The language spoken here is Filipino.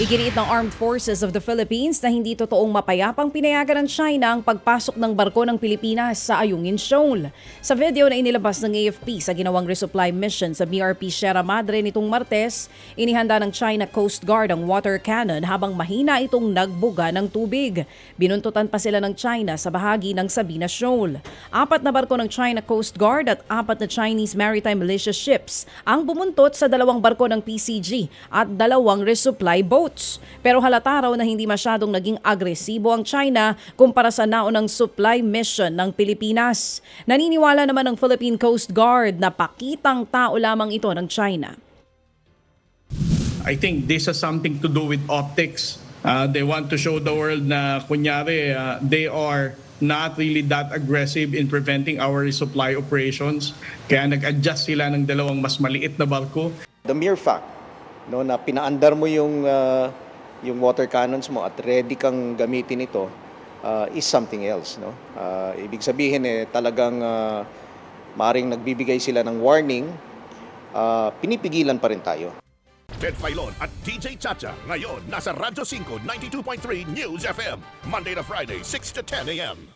Iginiit ng Armed Forces of the Philippines na hindi totoong mapayapang pinayagan ng China ang pagpasok ng barko ng Pilipinas sa Ayungin Shoal. Sa video na inilabas ng AFP sa ginawang resupply mission sa BRP Sierra Madre nitong Martes, inihanda ng China Coast Guard ang water cannon habang mahina itong nagbuga ng tubig. Binuntutan pa sila ng China sa bahagi ng Sabina Shoal. 4 na barko ng China Coast Guard at 4 na Chinese Maritime Militia ships ang bumuntot sa 2 barko ng PCG at 2 resupply boats. Pero halata raw na hindi masyadong naging agresibo ang China kumpara sa naunang supply mission ng Pilipinas. Naniniwala naman ng Philippine Coast Guard na pakitang tao lamang ito ng China. I think this has something to do with optics. They want to show the world na kunyari they are not really that aggressive in preventing our resupply operations. Kaya nag-adjust sila ng 2 mas maliit na barko. The mere fact na pinaandar mo yung water cannons mo at ready kang gamitin ito is something else. Ibig sabihin talagang maring nagbibigay sila ng warning, pinipigilan pa rin tayo. Ted Filon at DJ Chacha ngayon nasa Radyo 5 92.3 News FM Monday to Friday 6 to 10 a.m.